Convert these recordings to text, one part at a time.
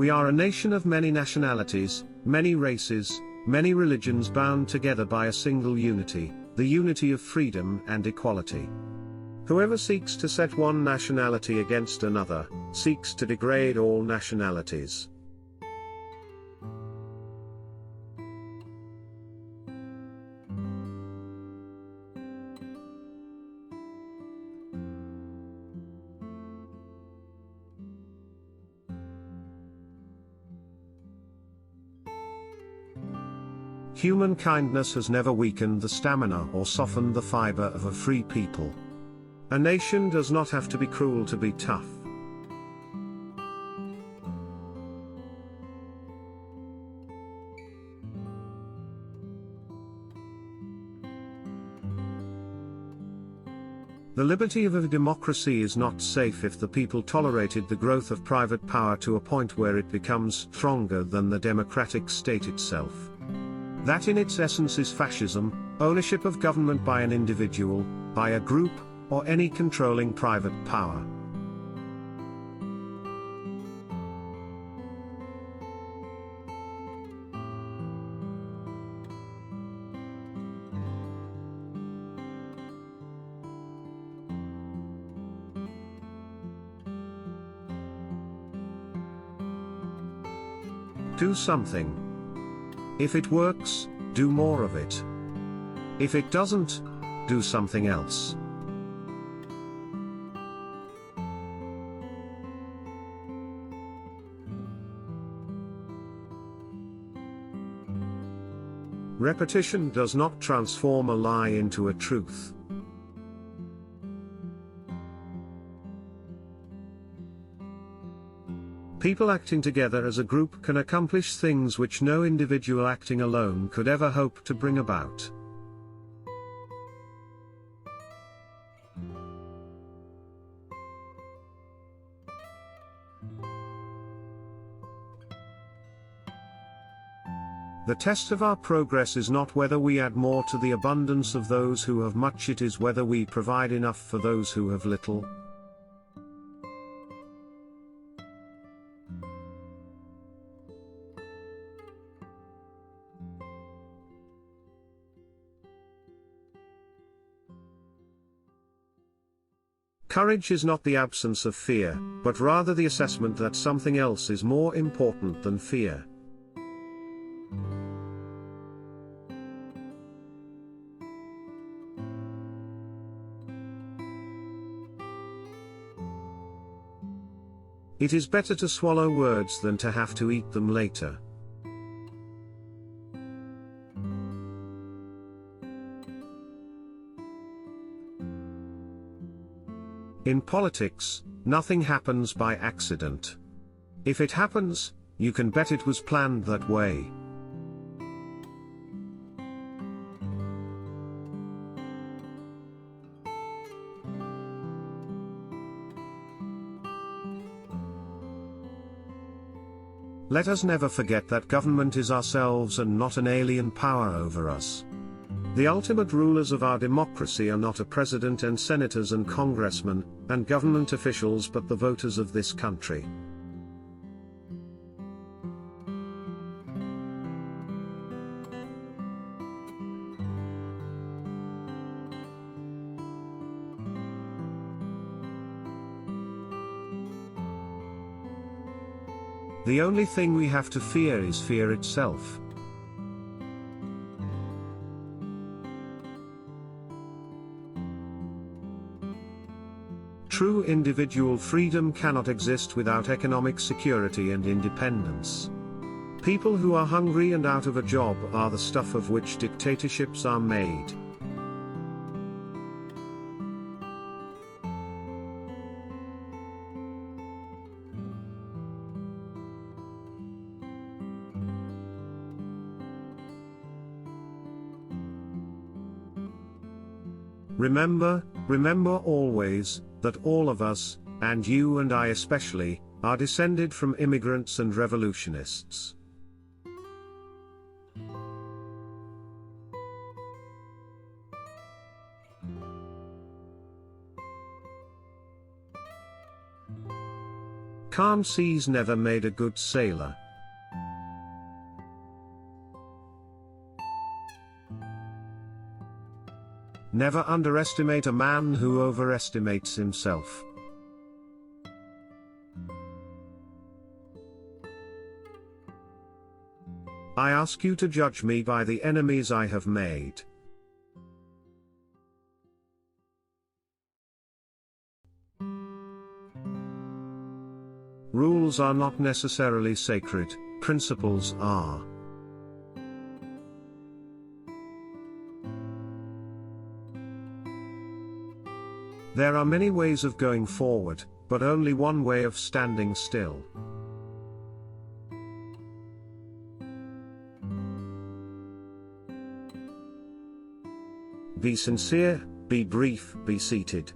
We are a nation of many nationalities, many races, many religions bound together by a single unity, the unity of freedom and equality. Whoever seeks to set one nationality against another, seeks to degrade all nationalities. Human kindness has never weakened the stamina or softened the fiber of a free people. A nation does not have to be cruel to be tough. The liberty of a democracy is not safe if the people tolerated the growth of private power to a point where it becomes stronger than the democratic state itself. That in its essence is fascism, ownership of government by an individual, by a group, or any controlling private power. Do something. If it works, do more of it. If it doesn't, do something else. Repetition does not transform a lie into a truth. People acting together as a group can accomplish things which no individual acting alone could ever hope to bring about. The test of our progress is not whether we add more to the abundance of those who have much, it is whether we provide enough for those who have little. Courage is not the absence of fear, but rather the assessment that something else is more important than fear. It is better to swallow words than to have to eat them later. In politics, nothing happens by accident. If it happens, you can bet it was planned that way. Let us never forget that government is ourselves and not an alien power over us. The ultimate rulers of our democracy are not a president and senators and congressmen, and government officials, but the voters of this country. The only thing we have to fear is fear itself. True individual freedom cannot exist without economic security and independence. People who are hungry and out of a job are the stuff of which dictatorships are made. Remember always, that all of us, and you and I especially, are descended from immigrants and revolutionists. calm seas never made a good sailor. Never underestimate a man who overestimates himself. I ask you to judge me by the enemies I have made. Rules are not necessarily sacred, principles are. There are many ways of going forward, but only one way of standing still. Be sincere, be brief, be seated.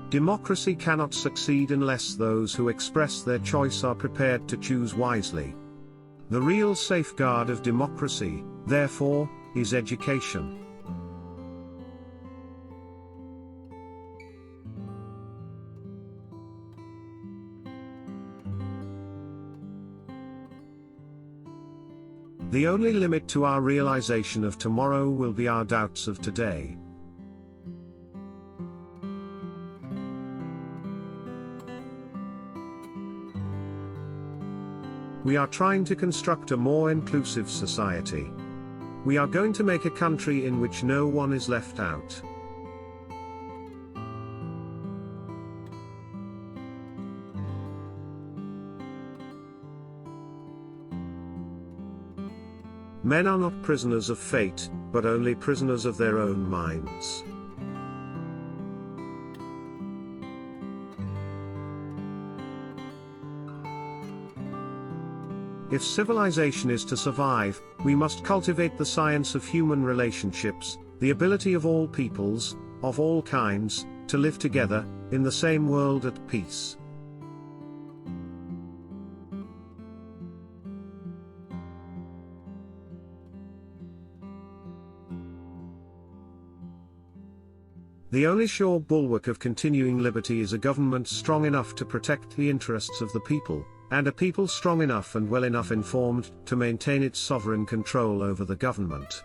Democracy cannot succeed unless those who express their choice are prepared to choose wisely. The real safeguard of democracy, therefore, is education. The only limit to our realization of tomorrow will be our doubts of today. We are trying to construct a more inclusive society. We are going to make a country in which no one is left out. Men are not prisoners of fate, but only prisoners of their own minds. If civilization is to survive, we must cultivate the science of human relationships, the ability of all peoples, of all kinds, to live together, in the same world at peace. The only sure bulwark of continuing liberty is a government strong enough to protect the interests of the people, and a people strong enough and well enough informed to maintain its sovereign control over the government.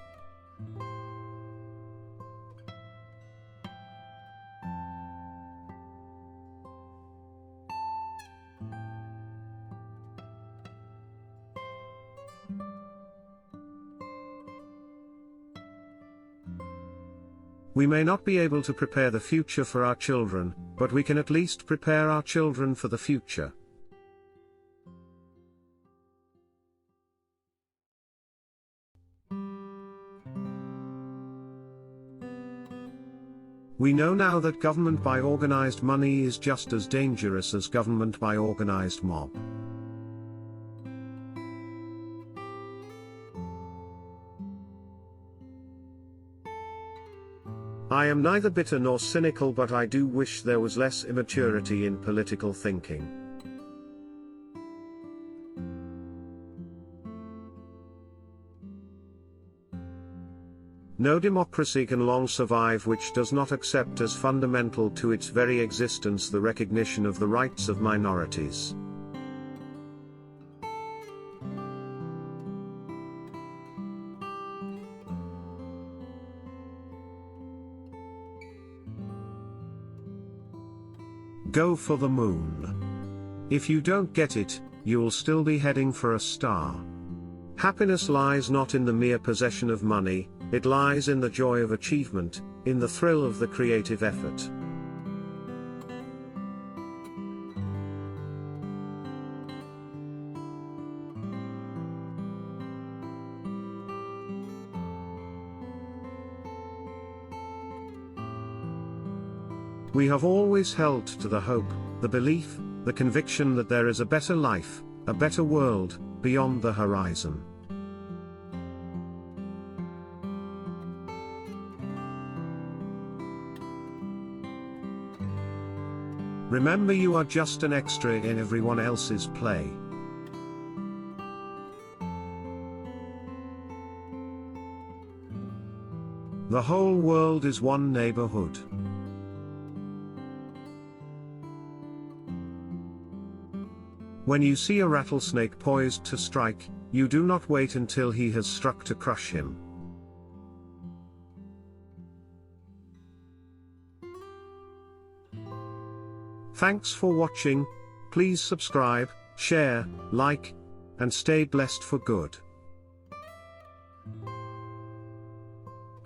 We may not be able to prepare the future for our children, but we can at least prepare our children for the future. We know now that government by organized money is just as dangerous as government by organized mob. I am neither bitter nor cynical, but I do wish there was less immaturity in political thinking. No democracy can long survive which does not accept as fundamental to its very existence the recognition of the rights of minorities. Go for the moon. If you don't get it, you'll still be heading for a star. Happiness lies not in the mere possession of money, it lies in the joy of achievement, in the thrill of the creative effort. We have always held to the hope, the belief, the conviction that there is a better life, a better world, beyond the horizon. Remember, you are just an extra in everyone else's play. The whole world is one neighborhood. When you see a rattlesnake poised to strike, you do not wait until he has struck to crush him. Thanks for watching. Please subscribe, share, like, and stay blessed for good.